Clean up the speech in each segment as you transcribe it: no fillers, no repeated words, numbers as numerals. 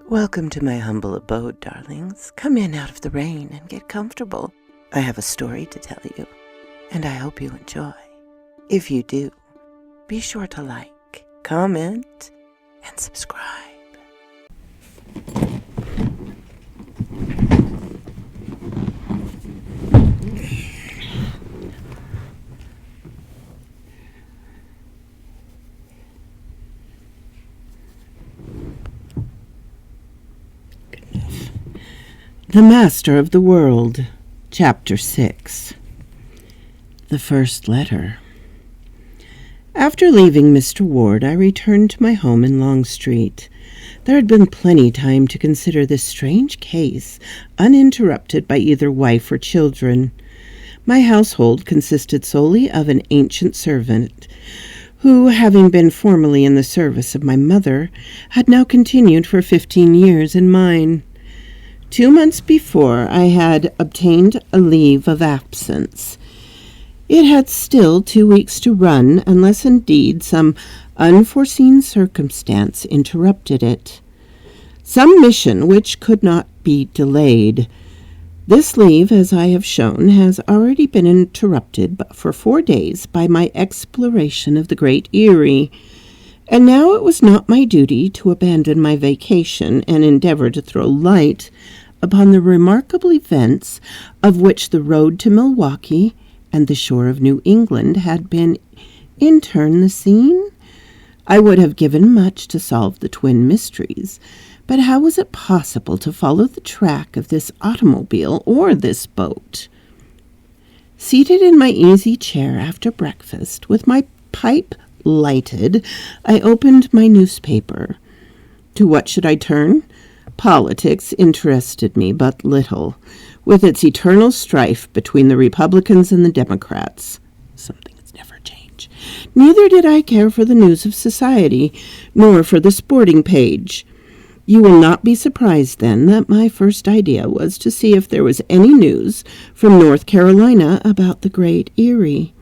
Welcome to my humble abode, darlings. Come in out of the rain and get comfortable. I have a story to tell you, and I hope you enjoy. If you do, be sure to like, comment, and subscribe. The Master of the World, Chapter 6. The First Letter. After leaving Mr. Ward, I returned to my home in Long Street. There had been plenty time to consider this strange case, uninterrupted by either wife or children. My household consisted solely of an ancient servant, who, having been formerly in the service of my mother, had now continued for 15 years in mine. 2 months before, I had obtained a leave of absence. It had still 2 weeks to run, unless indeed some unforeseen circumstance interrupted it. Some mission which could not be delayed. This leave, as I have shown, has already been interrupted for 4 days by my exploration of the Great Erie, and now it was not my duty to abandon my vacation and endeavor to throw light upon the remarkable events of which the road to Milwaukee and the shore of New England had been in turn the scene. I would have given much to solve the twin mysteries, but how was it possible to follow the track of this automobile or this boat? Seated in my easy chair after breakfast, with my pipe lighted, I opened my newspaper. To what should I turn? Politics interested me but little, with its eternal strife between the Republicans and the Democrats. Something that's never changed. Neither did I care for the news of society, nor for the sporting page. You will not be surprised, then, that my first idea was to see if there was any news from North Carolina about the Great Erie.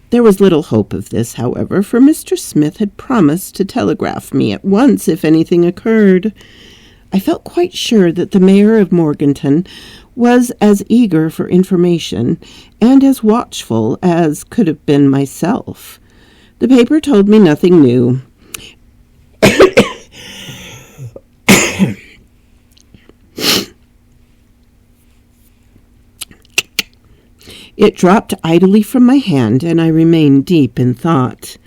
There was little hope of this, however, for Mr. Smith had promised to telegraph me at once if anything occurred. I felt quite sure that the mayor of Morganton was as eager for information and as watchful as could have been myself. The paper told me nothing new. It dropped idly from my hand, and I remained deep in thought.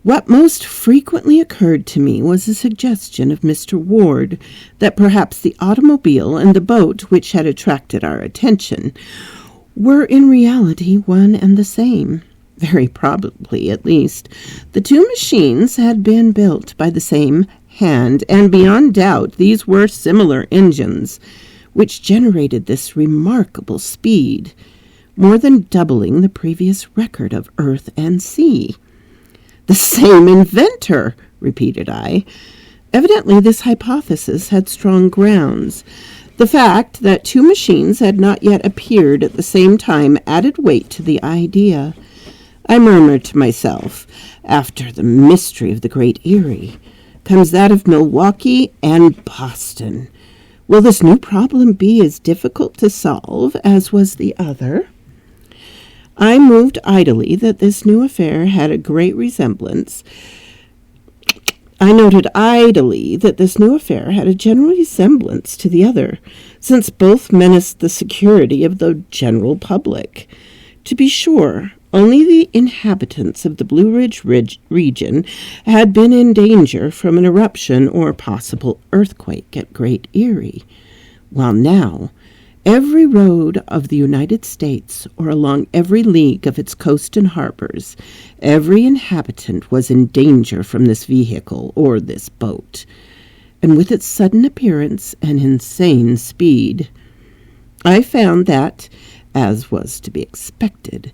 What most frequently occurred to me was a suggestion of Mr. Ward that perhaps the automobile and the boat which had attracted our attention were in reality one and the same. Very probably, at least, the two machines had been built by the same hand, and beyond doubt these were similar engines, which generated this remarkable speed, more than doubling the previous record of earth and sea. "The same inventor," repeated I. Evidently this hypothesis had strong grounds. The fact that two machines had not yet appeared at the same time added weight to the idea. I murmured to myself, after the mystery of the Great Erie comes that of Milwaukee and Boston. Will this new problem be as difficult to solve as was the other? I moved idly that this new affair had a great resemblance. I noted idly that this new affair had a general resemblance to the other, since both menaced the security of the general public. To be sure, only the inhabitants of the Blue Ridge region had been in danger from an eruption or possible earthquake at Great Erie, while now every road of the United States, or along every league of its coast and harbors, every inhabitant was in danger from this vehicle or this boat, and with its sudden appearance and insane speed. I found that, as was to be expected,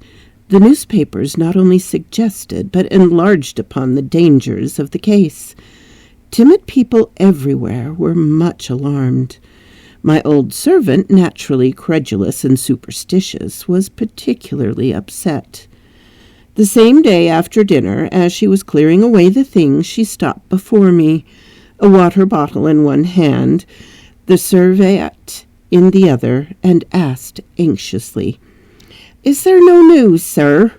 the newspapers not only suggested but enlarged upon the dangers of the case. Timid people everywhere were much alarmed. My old servant, naturally credulous and superstitious, was particularly upset. The same day after dinner, as she was clearing away the things, she stopped before me. a water bottle in one hand, the serviette in the other, and asked anxiously, "Is there no news, sir?"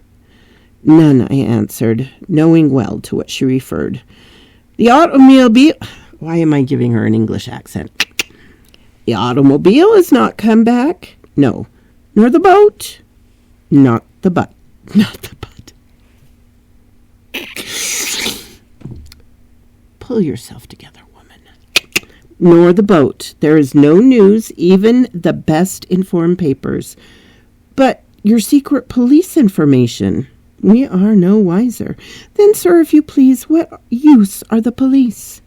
"None," I answered, knowing well to what she referred. "The automobile—" Why am I giving her an English accent? "The automobile has not come back." "No." "Nor the boat?" Not the butt. Pull yourself together, woman. "Nor the boat. There is no news, even the best informed papers." "But your secret police information?" "We are no wiser." "Then, sir, if you please, what use are the police?"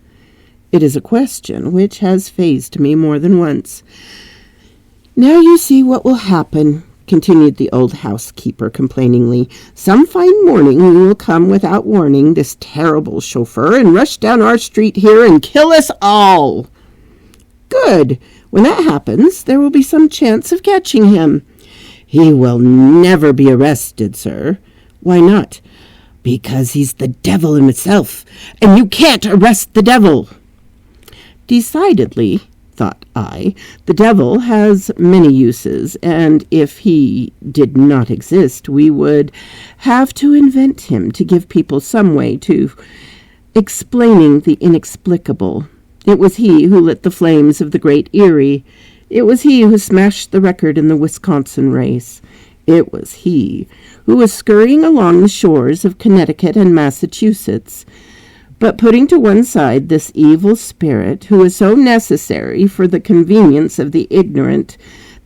It is a question which has fazed me more than once. "Now you see what will happen," continued the old housekeeper complainingly. "Some fine morning he will come without warning, this terrible chauffeur, and rush down our street here and kill us all." "Good. When that happens, there will be some chance of catching him." "He will never be arrested, sir." "Why not?" "Because he's the devil himself, and you can't arrest the devil." Decidedly, thought I, the devil has many uses, and if he did not exist, we would have to invent him to give people some way to explaining the inexplicable. It was he who lit the flames of the Great Erie. It was he who smashed the record in the Wisconsin race. It was he who was scurrying along the shores of Connecticut and Massachusetts. But putting to one side this evil spirit, who is so necessary for the convenience of the ignorant,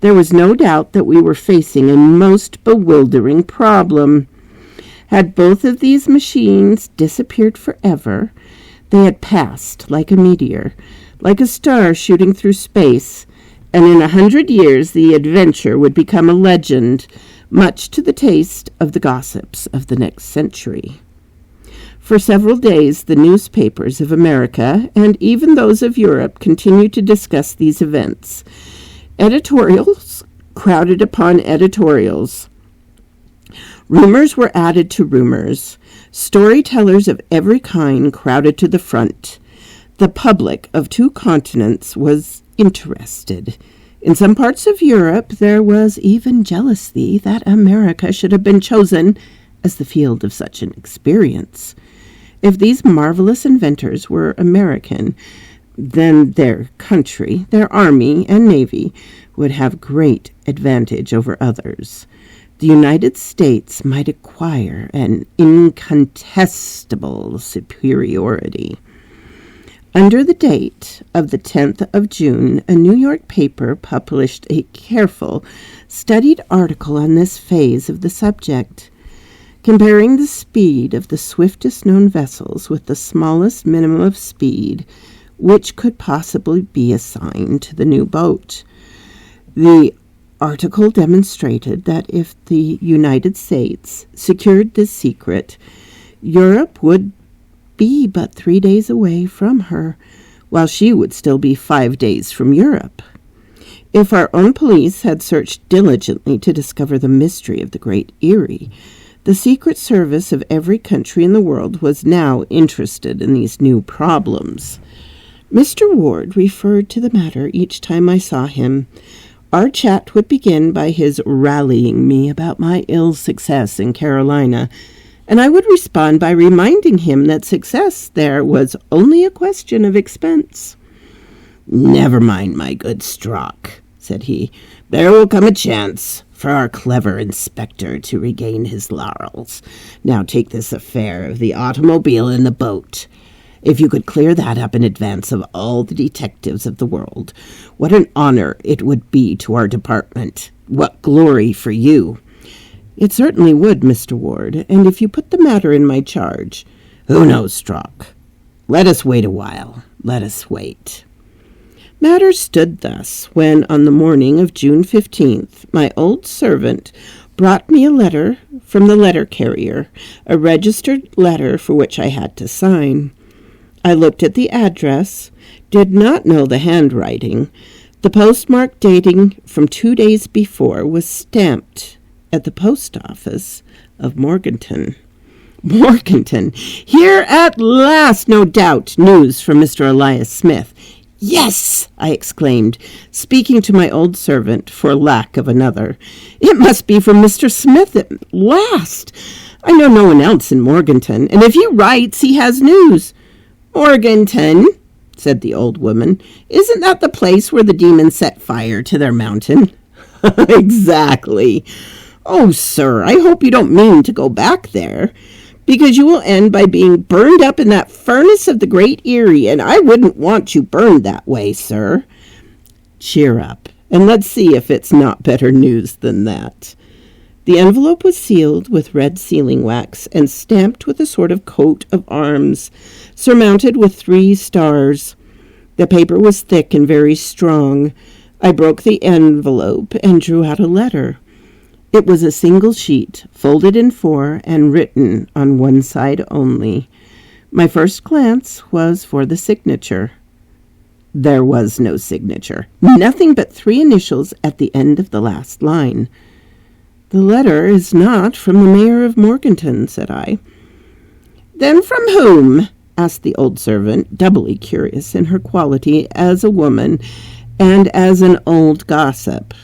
there was no doubt that we were facing a most bewildering problem. Had both of these machines disappeared forever, they had passed like a meteor, like a star shooting through space, and in 100 years the adventure would become a legend, much to the taste of the gossips of the next century. For several days, the newspapers of America, and even those of Europe, continued to discuss these events. Editorials crowded upon editorials. Rumors were added to rumors. Storytellers of every kind crowded to the front. The public of 2 continents was interested. In some parts of Europe, there was even jealousy that America should have been chosen as the field of such an experience. If these marvelous inventors were American, then their country, their army and navy, would have great advantage over others. The United States might acquire an incontestable superiority. Under the date of the 10th of June, a New York paper published a careful, studied article on this phase of the subject, comparing the speed of the swiftest known vessels with the smallest minimum of speed which could possibly be assigned to the new boat. The article demonstrated that if the United States secured this secret, Europe would be but 3 days away from her, while she would still be 5 days from Europe. If our own police had searched diligently to discover the mystery of the Great Erie, the Secret Service of every country in the world was now interested in these new problems. Mr. Ward referred to the matter each time I saw him. Our chat would begin by his rallying me about my ill success in Carolina, and I would respond by reminding him that success there was only a question of expense. "Never mind, my good Strock," said he. "There will come a chance for our clever inspector to regain his laurels. Now take this affair of the automobile and the boat. If you could clear that up in advance of all the detectives of the world, what an honor it would be to our department. What glory for you." "It certainly would, Mr. Ward, and if you put the matter in my charge—" "Who knows, Strock? Let us wait a while. Let us wait." Matters stood thus when, on the morning of June 15th, my old servant brought me a letter from the letter carrier, a registered letter for which I had to sign. I looked at the address, did not know the handwriting. The postmark dating from 2 days before was stamped at the post office of Morganton. Morganton, here at last, no doubt, news from Mr. Elias Smith. Yes, I exclaimed, speaking to my old servant for lack of another. It must be from Mr. Smith at last. I know no one else in Morganton, and if he writes, he has news. Morganton, said the old woman, isn't that the place where the demons set fire to their mountain? Exactly. Oh, sir, I hope you don't mean to go back there, because you will end by being burned up in that furnace of the Great Erie, and I wouldn't want you burned that way, sir. Cheer up, and let's see if it's not better news than that. The envelope was sealed with red sealing wax and stamped with a sort of coat of arms, surmounted with 3 stars. The paper was thick and very strong. I broke the envelope and drew out a letter. It was a single sheet, folded in 4 and written on one side only. My first glance was for the signature. There was no signature, nothing but 3 initials at the end of the last line. The letter is not from the mayor of Morganton, said I. Then from whom? Asked the old servant, doubly curious in her quality as a woman and as an old gossip.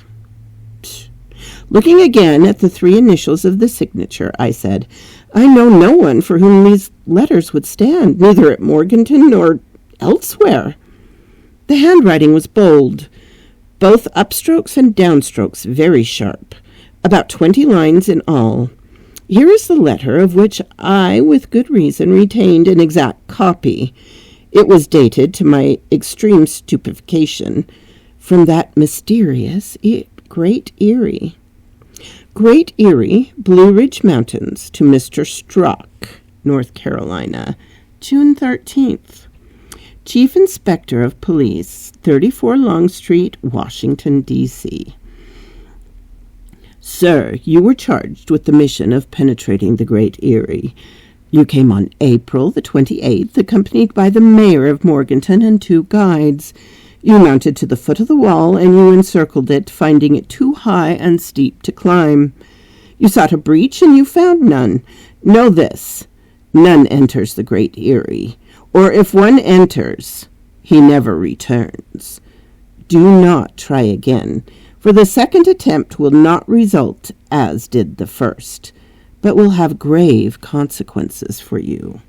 Looking again at the 3 initials of the signature, I said, I know no one for whom these letters would stand, neither at Morganton nor elsewhere. The handwriting was bold, both upstrokes and downstrokes very sharp, about 20 lines in all. Here is the letter, of which I, with good reason, retained an exact copy. It was dated, to my extreme stupefaction, from that mysterious Great Erie. Great Erie, Blue Ridge Mountains, to Mr. Strock, North Carolina, June 13th. Chief Inspector of Police, 34 Long Street, Washington, D.C. Sir, you were charged with the mission of penetrating the Great Erie. You came on April the 28th, accompanied by the mayor of Morganton and 2 guides. You mounted to the foot of the wall, and you encircled it, finding it too high and steep to climb. You sought a breach, and you found none. Know this, none enters the Great Erie, or if one enters, he never returns. Do not try again, for the second attempt will not result as did the first, but will have grave consequences for you.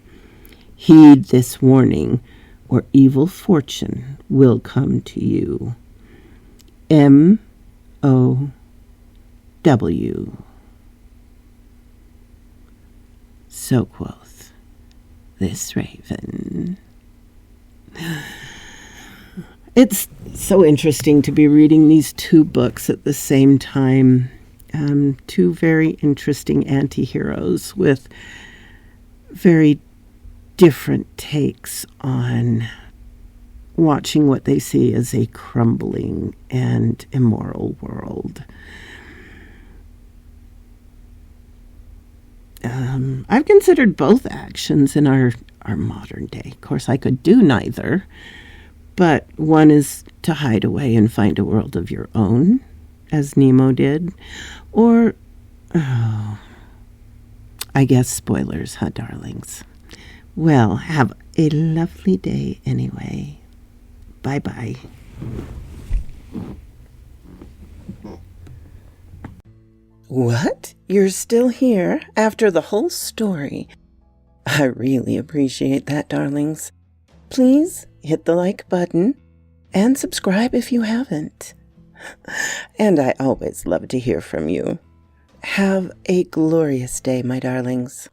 Heed this warning, or evil fortune will come to you. M.O.W. So quoth this raven. It's so interesting to be reading these 2 books at the same time. 2 very interesting anti-heroes with very different takes on watching what they see as a crumbling and immoral world. I've considered both actions in our modern day. Of course, I could do neither, but one is to hide away and find a world of your own, as Nemo did, or, I guess spoilers, huh, darlings? Well, have a lovely day anyway. Bye-bye. What? You're still here after the whole story? I really appreciate that, darlings. Please hit the like button and subscribe if you haven't. And I always love to hear from you. Have a glorious day, my darlings.